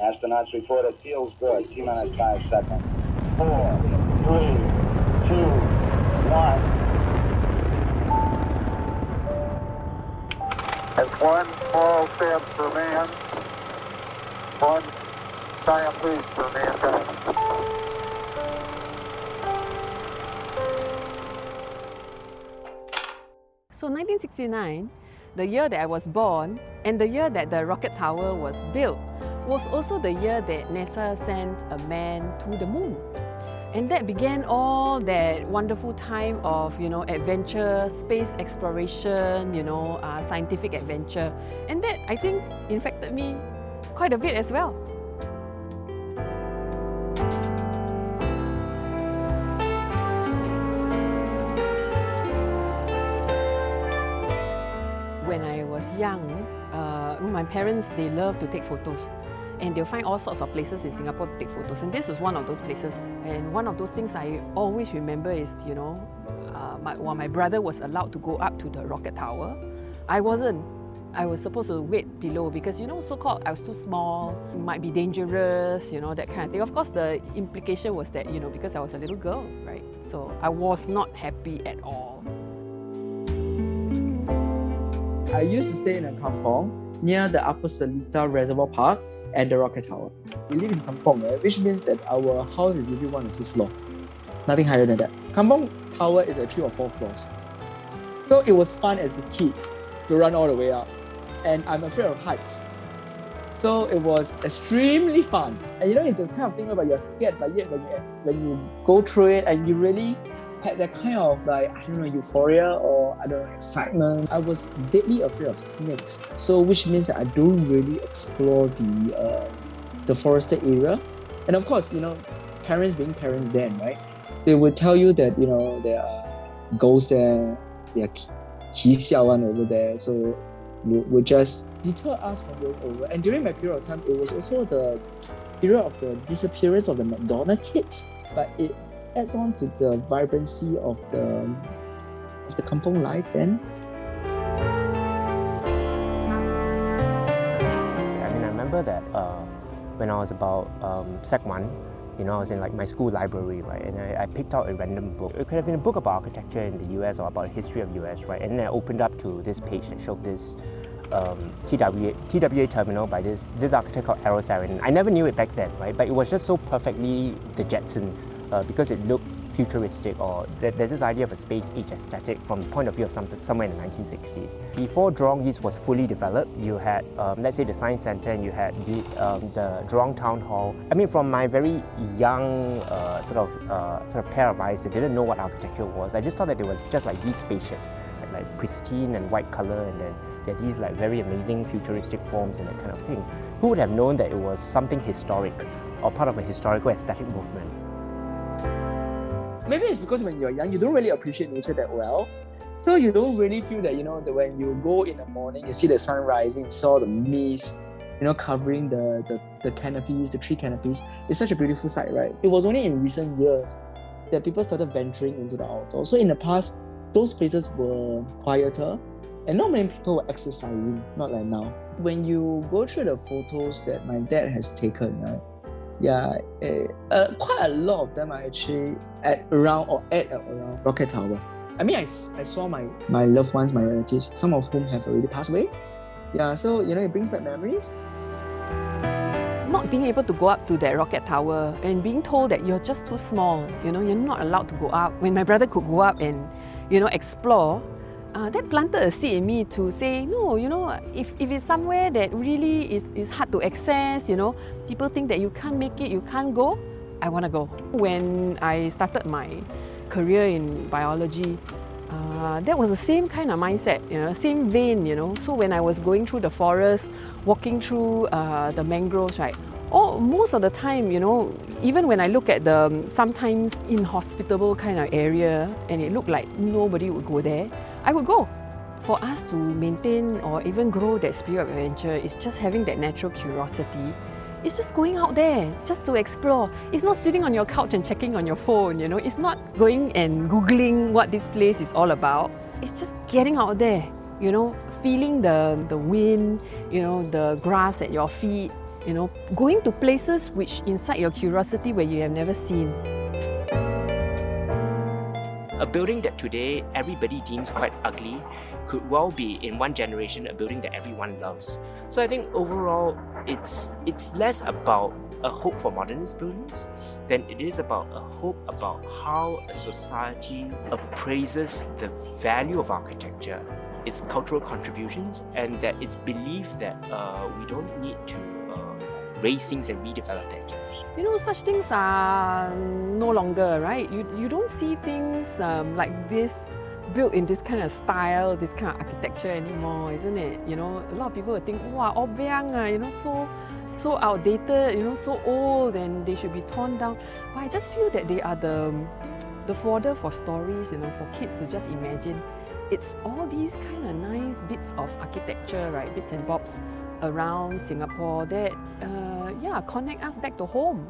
Astronauts report it feels good. T-minus 5 seconds. 4, 3, 2, 1. It's one small step for man, one giant leap for mankind. So 1969, the year that I was born and the year that the rocket tower was built, was also the year that NASA sent a man to the moon. And that began all that wonderful time of, adventure, space exploration, scientific adventure. And that, I think, infected me quite a bit as well. When I was young, my parents, they love to take photos. And they'll find all sorts of places in Singapore to take photos. And this was one of those places. And one of those things I always remember is, while my brother was allowed to go up to the rocket tower, I wasn't. I was supposed to wait below because, so-called I was too small, it might be dangerous, that kind of thing. Of course, the implication was that, because I was a little girl, right? So I was not happy at all. I used to stay in a kampong near the Upper Seletar Reservoir Park and the rocket tower. We live in kampong, right? Which means that our house is usually 1 or 2 floors. Nothing higher than that. Kampong tower is at 3 or 4 floors. So it was fun as a kid to run all the way up. And I'm afraid of heights. So it was extremely fun. And it's the kind of thing where you're scared, but yet when you go through it and you really had that kind of euphoria or excitement. I was deadly afraid of snakes. So which means that I don't really explore the forested area. And of course, parents being parents then, right? They would tell you that, there are ghosts there, there are one over there. So would just deter us from going over. And during my period of time, it was also the period of the disappearance of the McDonald's kids. But it adds on to the vibrancy of the kampong life then. I remember that when I was about Sec 1, I was in my school library, right? And I picked out a random book. It could have been a book about architecture in the US or about the history of the US, right? And then I opened up to this page that showed this TWA terminal by this architect called Sarin. I never knew it back then, right? But it was just so perfectly the Jetsons because it looked futuristic, or there's this idea of a space age aesthetic from the point of view of somewhere in the 1960s. Before Jurong East was fully developed, you had, let's say, the Science Centre, and you had the Jurong Town Hall. I mean, from my very young sort of pair of eyes that didn't know what architecture was, I just thought that they were just like these spaceships, like pristine and white colour, and then they had these like very amazing futuristic forms and that kind of thing. Who would have known that it was something historic or part of a historical aesthetic movement? Maybe it's because when you're young, you don't really appreciate nature that well. So you don't really feel that, that when you go in the morning, you see the sun rising, you saw the mist, covering the canopies, the tree canopies. It's such a beautiful sight, right? It was only in recent years that people started venturing into the outdoors. So in the past, those places were quieter and not many people were exercising, not like now. When you go through the photos that my dad has taken, right? Yeah, quite a lot of them are actually at around Rocket Tower. I mean, I saw my loved ones, my relatives, some of whom have already passed away. Yeah, so, it brings back memories. Not being able to go up to that rocket tower and being told that you're just too small, you're not allowed to go up. When my brother could go up and, explore, that planted a seed in me to say, no, if it's somewhere that really is hard to access, people think that you can't make it, you can't go, I want to go. When I started my career in biology, that was the same kind of mindset, same vein, So when I was going through the forest, walking through the mangroves, right? Most of the time, even when I look at the sometimes inhospitable kind of area and it looked like nobody would go there, I would go. For us to maintain or even grow that spirit of adventure, it's just having that natural curiosity. It's just going out there, just to explore. It's not sitting on your couch and checking on your phone, It's not going and Googling what this place is all about. It's just getting out there, feeling the wind, the grass at your feet, You know, going to places which incite your curiosity where you have never seen. A building that today everybody deems quite ugly could well be, in one generation, a building that everyone loves. So I think overall, it's less about a hope for modernist buildings than it is about a hope about how a society appraises the value of architecture, its cultural contributions, and that it's believed that we don't need to raise things and redevelop it. You know, such things are no longer, right? You don't see things like this built in this kind of style, this kind of architecture anymore, isn't it? You know, a lot of people would think, wow, obiang, you know, so outdated, you know, so old, and they should be torn down. But I just feel that they are the fodder for stories, you know, for kids to just imagine. It's all these kind of nice bits of architecture, right, bits and bobs around Singapore that, yeah, connect us back to home.